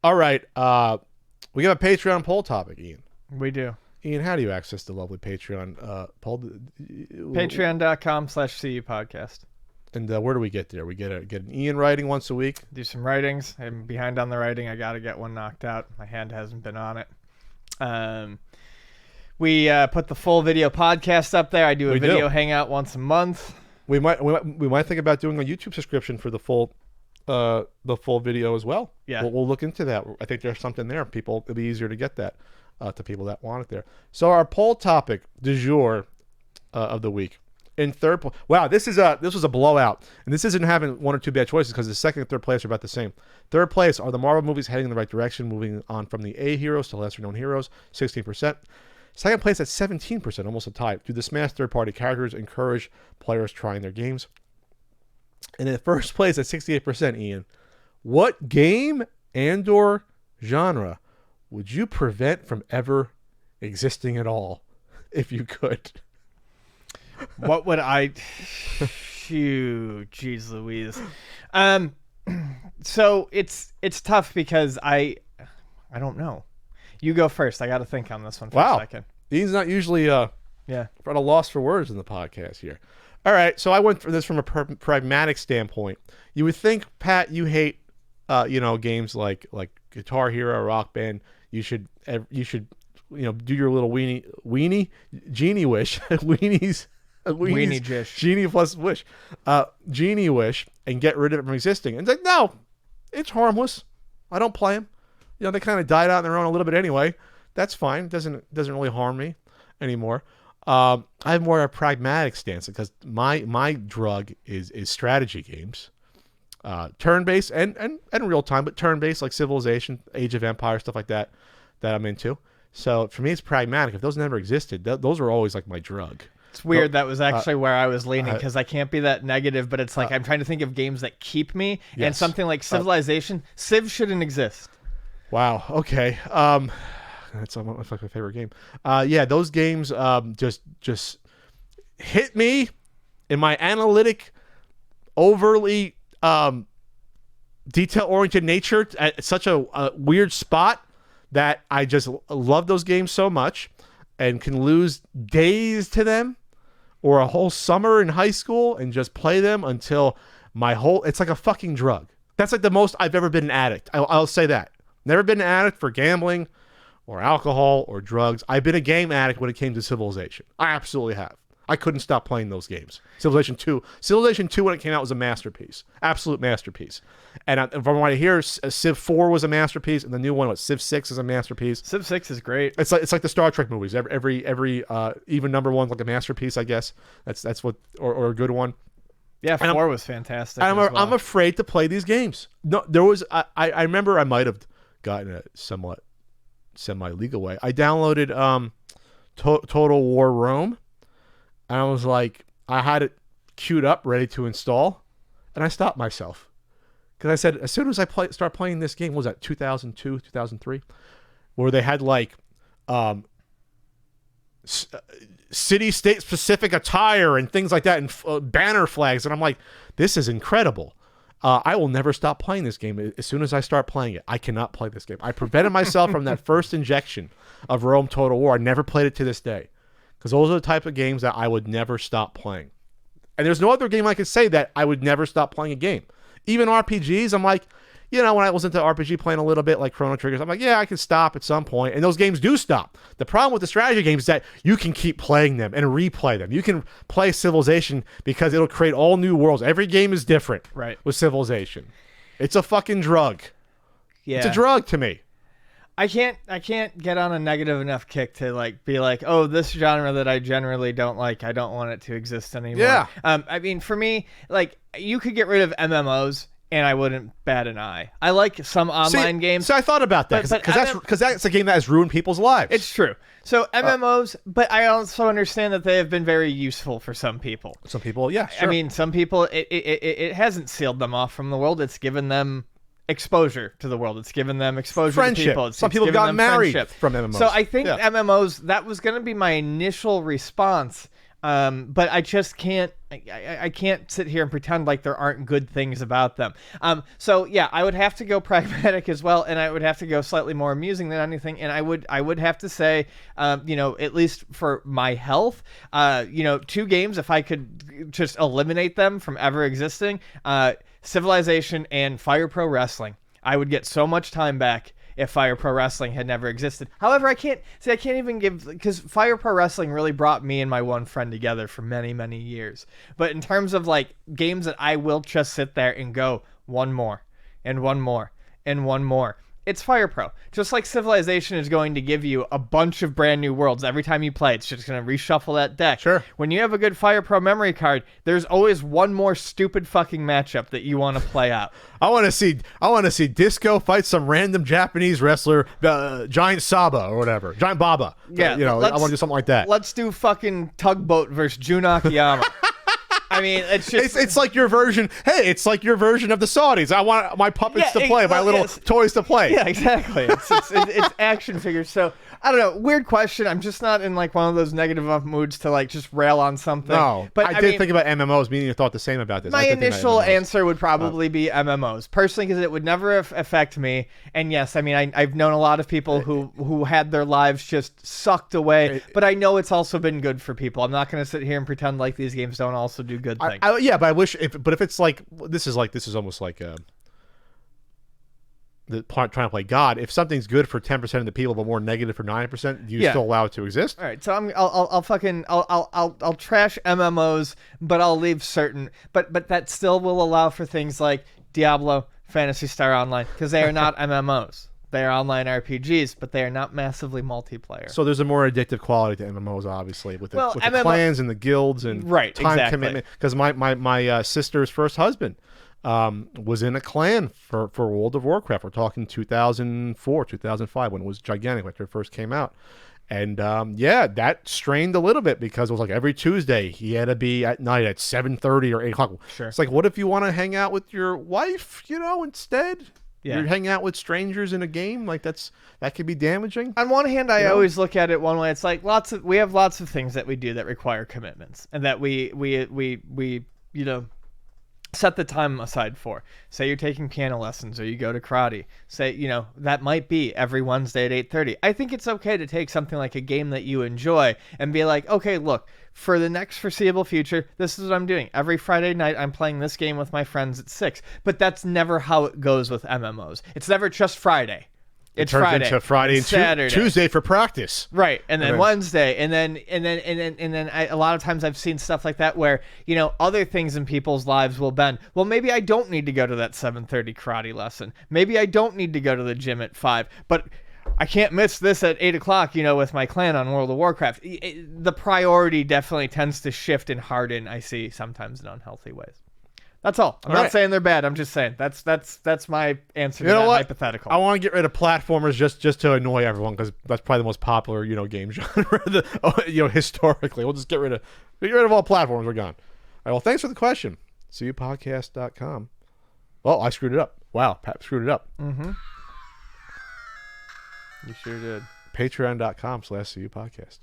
All right. We have a Patreon poll topic, Ian. We do. Ian, how do you access the lovely Patreon poll? Patreon.com/CU podcast. And where do we get there? We get an Ian writing once a week. Do some writings. I'm behind on the writing. I got to get one knocked out. My hand hasn't been on it. We put the full video podcast up there. I do a video hangout once a month. We might think about doing a YouTube subscription for the full video as well. Yeah, we'll look into that. I think there's something there. It'll be easier to get that to people that want it there. So our poll topic du jour of the week. In third place, wow, this was a blowout, and this isn't having one or two bad choices because the second and third place are about the same. Third place are the Marvel movies heading in the right direction, moving on from the A heroes to lesser known heroes, 16%. Second place at 17%, almost a tie. Do the Smash third-party characters encourage players trying their games? And in first place at 68%, Ian, what game and/or genre would you prevent from ever existing at all if you could? What would I... Phew, jeez Louise. So it's tough because I don't know. You go first. I got to think on this one for a second. Ian's not usually at a loss for words in the podcast here. All right, so I went for this from a pragmatic standpoint. You would think, Pat, you hate games like Guitar Hero, Rock Band. You should do your little Genie Wish, Genie plus Wish, Genie Wish, and get rid of it from existing. And it's like, no, it's harmless. I don't play them. They kind of died out on their own a little bit anyway. That's fine. It doesn't really harm me anymore. I have more of a pragmatic stance because my drug is strategy games, turn-based and real time, but turn-based like Civilization, Age of Empires, stuff like that I'm into. So for me, it's pragmatic. If those never existed, those are always like my drug. It's weird. That was actually where I was leaning because I can't be that negative, but it's like I'm trying to think of games that keep me, and something like Civilization, Civ shouldn't exist. Wow. Okay. That's like my favorite game. Those games just hit me in my analytic, overly detail-oriented nature at such a weird spot that I just love those games so much and can lose days to them or a whole summer in high school and just play them until it's like a fucking drug. That's like the most I've ever been an addict. I'll say that. Never been an addict for gambling or alcohol or drugs. I've been a game addict when it came to Civilization. I absolutely have. I couldn't stop playing those games. Civilization 2 when it came out was a masterpiece. Absolute masterpiece. And from what I hear, Civ 4 was a masterpiece, and the new one, Civ 6 is a masterpiece. Civ 6 is great. It's like the Star Trek movies. Every even number one's like a masterpiece, I guess. That's what or a good one. Yeah, 4 was fantastic. I'm afraid to play these games. No, there was I remember I might have gotten a somewhat semi-legal way. I downloaded Total War Rome, and I was like, I had it queued up, ready to install, and I stopped myself because I said, as soon as I start playing this game, what was that 2002, 2003, where they had like city-state specific attire and things like that, and banner flags, and I'm like, this is incredible. I will never stop playing this game. As soon as I start playing it, I cannot play this game. I prevented myself from that first injection of Rome Total War. I never played it to this day because those are the type of games that I would never stop playing. And there's no other game I could say that I would never stop playing a game. Even RPGs, I'm like, when I was into RPG playing a little bit like Chrono Triggers, I'm like, yeah, I can stop at some point. And those games do stop. The problem with the strategy games is that you can keep playing them and replay them. You can play Civilization because it'll create all new worlds. Every game is different with Civilization. It's a fucking drug. Yeah. It's a drug to me. I can't get on a negative enough kick to like be like, oh, this genre that I generally don't like, I don't want it to exist anymore. Yeah. I mean, for me, like, you could get rid of MMOs and I wouldn't bat an eye. I like some online games. So I thought about that because that's a game that has ruined people's lives. It's true. So MMOs, but I also understand that they have been very useful for some people. Some people, yeah, sure. I mean, some people, it hasn't sealed them off from the world. It's given them exposure to the world. It's given them exposure to people. Some people got married from MMOs. So I think MMOs, that was going to be my initial response, but I just can't I can't sit here and pretend like there aren't good things about them. So yeah, I would have to go pragmatic as well, and I would have to go slightly more amusing than anything. And I would have to say, at least for my health, 2 games, if I could just eliminate them from ever existing, Civilization and Fire Pro Wrestling. I would get so much time back if Fire Pro Wrestling had never existed. However, I can't even give, because Fire Pro Wrestling really brought me and my one friend together for many, many years. But in terms of like games that I will just sit there and go one more and one more and one more, it's Fire Pro. Just like Civilization is going to give you a bunch of brand new worlds every time you play, it's just going to reshuffle that deck. Sure. When you have a good Fire Pro memory card, there's always one more stupid fucking matchup that you want to play out. I want to see Disco fight some random Japanese wrestler, Giant Saba or whatever, Giant Baba. Yeah, I want to do something like that. Let's do fucking Tugboat versus Jun Akiyama. I mean, it's just... It's like your version. Hey, it's like your version of the Saudis. I want my puppets to play, my little toys to play. Yeah, exactly. It's action figures. So, I don't know. Weird question. I'm just not in like one of those negative enough moods to like just rail on something. No, but I did think about MMOs, meaning you thought the same about this. My initial answer would probably be MMOs, personally, because it would never affect me. And yes, I mean, I've known a lot of people who had their lives just sucked away, but I know it's also been good for people. I'm not going to sit here and pretend like these games don't also do good things. Yeah, but I wish if it's like this is almost like trying to play God. If something's good for 10% of the people but more negative for 9%, do you still allow it to exist? All right, so I'll trash MMOs, but I'll leave certain, but that still will allow for things like Diablo, Phantasy Star Online, because they are not MMOs. They are online RPGs, but they are not massively multiplayer. So there's a more addictive quality to MMOs, obviously, with the clans and the guilds and time commitment. Because my sister's first husband was in a clan for World of Warcraft. We're talking 2004, 2005, when it was gigantic, when it first came out. And that strained a little bit because it was like every Tuesday he had to be at night at 7:30 or 8 o'clock. Sure. It's like, what if you want to hang out with your wife, instead? Yeah. You're hanging out with strangers in a game, like that could be damaging. On one hand, I always look at it one way. It's like we have lots of things that we do that require commitments, and that we set the time aside for. Say you're taking piano lessons or you go to karate. Say, that might be every Wednesday at 8:30. I think it's okay to take something like a game that you enjoy and be like, okay, look, for the next foreseeable future, this is what I'm doing. Every Friday night, I'm playing this game with my friends at 6. But that's never how it goes with MMOs. It's never just Friday. It's Friday. Into Friday and Saturday. Tuesday for practice. Right. And then Wednesday. And then a lot of times I've seen stuff like that where, other things in people's lives will bend. Well, maybe I don't need to go to that 7:30 karate lesson. Maybe I don't need to go to the gym at 5. But I can't miss this at 8 o'clock, with my clan on World of Warcraft. The priority definitely tends to shift and harden, I see, sometimes in unhealthy ways. That's all. I'm not saying they're bad. I'm just saying that's my answer to that hypothetical. I want to get rid of platformers just to annoy everyone, because that's probably the most popular game genre. Historically, we'll just get rid of all platforms. We're gone. All right. Well, thanks for the question. CUPodcast.com. Oh, I screwed it up. Wow, Pat screwed it up. Mm-hmm. You sure did. Patreon.com/CUPodcast.